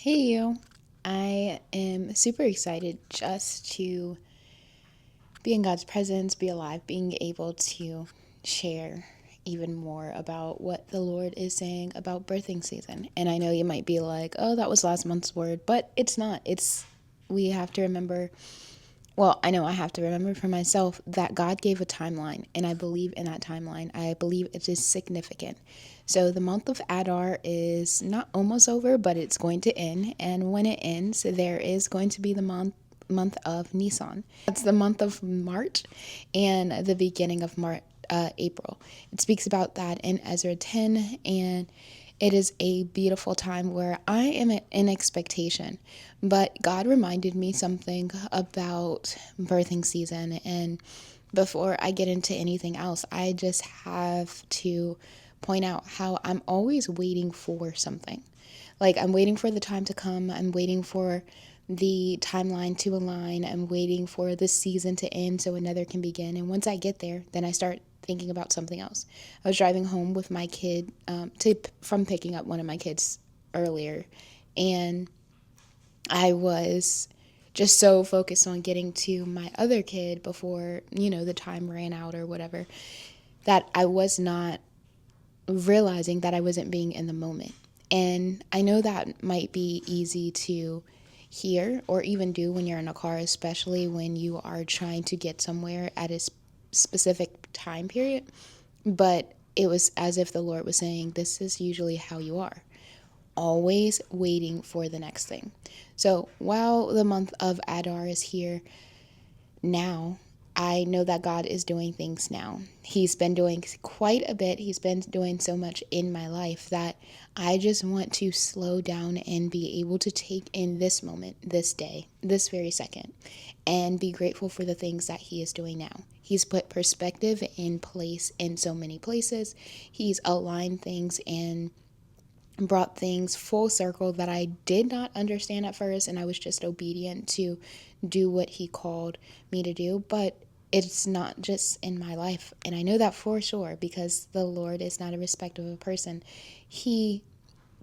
Hey you. I am super excited just to be in God's presence, be alive, being able to share even more about what the Lord is saying about birthing season. And I know you might be like, oh, that was last month's word, but it's not. We have to remember, well, I know I have to remember for myself that God gave a timeline, and I believe in that timeline. I believe it is significant. So the month of Adar is not almost over, but it's going to end. And when it ends, there is going to be the month of Nisan. That's the month of March and the beginning of April. It speaks about that in Ezra 10, and it is a beautiful time where I am in expectation. But God reminded me something about birthing season. And before I get into anything else, I just have to point out how I'm always waiting for something. Like, I'm waiting for the time to come. I'm waiting for the timeline to align. I'm waiting for the season to end so another can begin. And once I get there, then I start thinking about something else. I was driving home with my kid from picking up one of my kids earlier, and I was just so focused on getting to my other kid before, the time ran out or whatever, that I was not realizing that I wasn't being in the moment. And I know that might be easy to hear or even do when you're in a car, especially when you are trying to get somewhere at a specific time period. But it was as if the Lord was saying, this is usually how you are, always waiting for the next thing. So while the month of Adar is here now, I know that God is doing things now. He's been doing quite a bit. He's been doing so much in my life that I just want to slow down and be able to take in this moment, this day, this very second, and be grateful for the things that He is doing now. He's put perspective in place in so many places. He's aligned things and brought things full circle that I did not understand at first, and I was just obedient to do what He called me to do. But it's not just in my life, and I know that for sure because the Lord is not a respecter of a person. He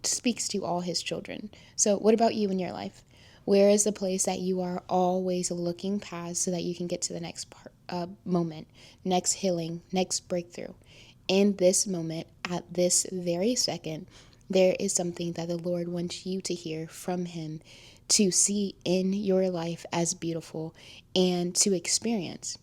speaks to all His children. So what about you in your life? Where is the place that you are always looking past so that you can get to the next moment, next healing, next breakthrough? In this moment, at this very second, there is something that the Lord wants you to hear from Him, to see in your life as beautiful, and to experience.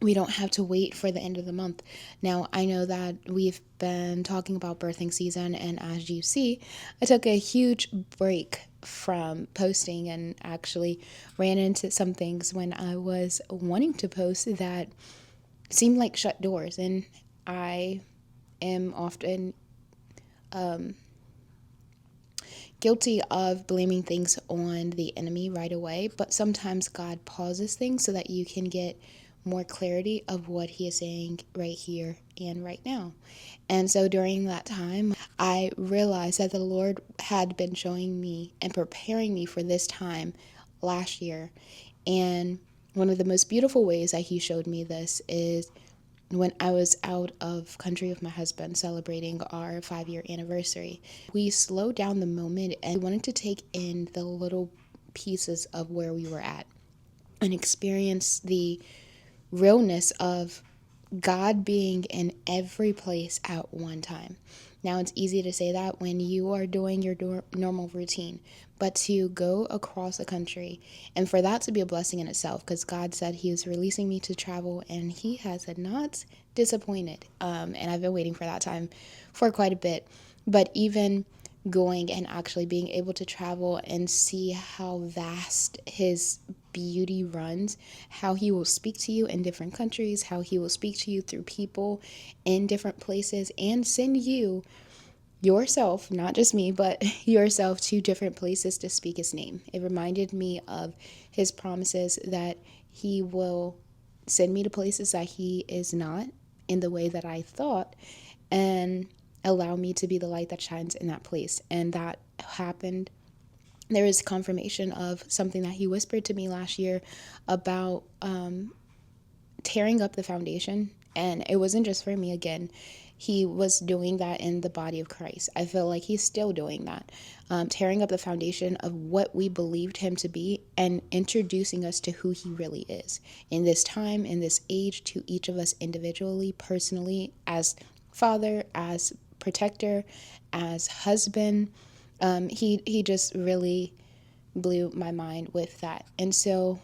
We don't have to wait for the end of the month. Now, I know that we've been talking about birthing season, and as you see, I took a huge break from posting and actually ran into some things when I was wanting to post that seemed like shut doors. And I am often guilty of blaming things on the enemy right away, but sometimes God pauses things so that you can get more clarity of what He is saying right here and right now. And so during that time, I realized that the Lord had been showing me and preparing me for this time last year. And one of the most beautiful ways that He showed me this is when I was out of country with my husband celebrating our 5-year anniversary. We slowed down the moment and wanted to take in the little pieces of where we were at and experience the realness of God being in every place at one time. Now, it's easy to say that when you are doing your normal routine, but to go across the country and for that to be a blessing in itself, because God said He was releasing me to travel, and He has not disappointed. And I've been waiting for that time for quite a bit. But even going and actually being able to travel and see how vast His beauty runs, how He will speak to you in different countries, how He will speak to you through people in different places, and send you yourself, not just me, but yourself to different places to speak His name. It reminded me of His promises that He will send me to places that He is not in the way that I thought, and allow me to be the light that shines in that place. And that happened. There is confirmation of something that He whispered to me last year about tearing up the foundation. And it wasn't just for me again. he was doing that in the body of Christ. I feel like he's still doing that, tearing up the foundation of what we believed him to be and introducing us to who he really is in this time, in this age, to each of us individually, personally, as father, as protector, as husband. He just really blew my mind with that. And so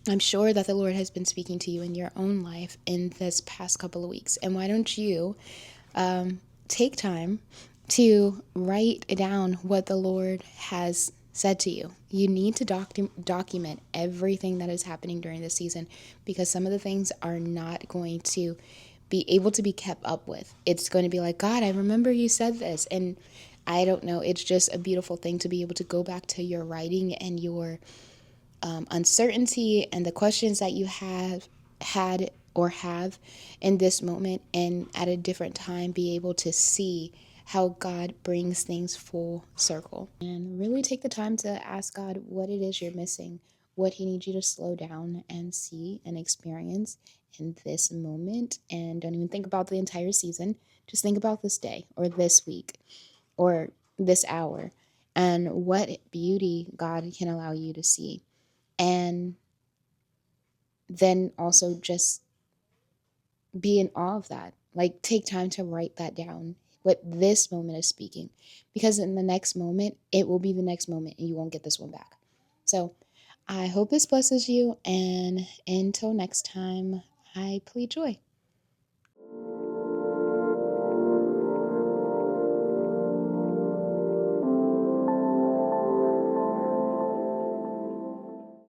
I'm sure that the Lord has been speaking to you in your own life in this past couple of weeks. And why don't you take time to write down what the Lord has said to you? You need to document everything that is happening during this season, because some of the things are not going to be able to be kept up with. It's going to be like, God, I remember you said this. And I don't know. It's just a beautiful thing to be able to go back to your writing and your uncertainty and the questions that you have had or have in this moment, and at a different time be able to see how God brings things full circle. And really take the time to ask God what it is you're missing, what he needs you to slow down and see and experience in this moment. And don't even think about the entire season. Just think about this day or this week or this hour, and what beauty God can allow you to see. And then also just be in awe of that. Like, take time to write that down, what this moment is speaking, because in the next moment, it will be the next moment and you won't get this one back. So I hope this blesses you. And until next time, I plead joy.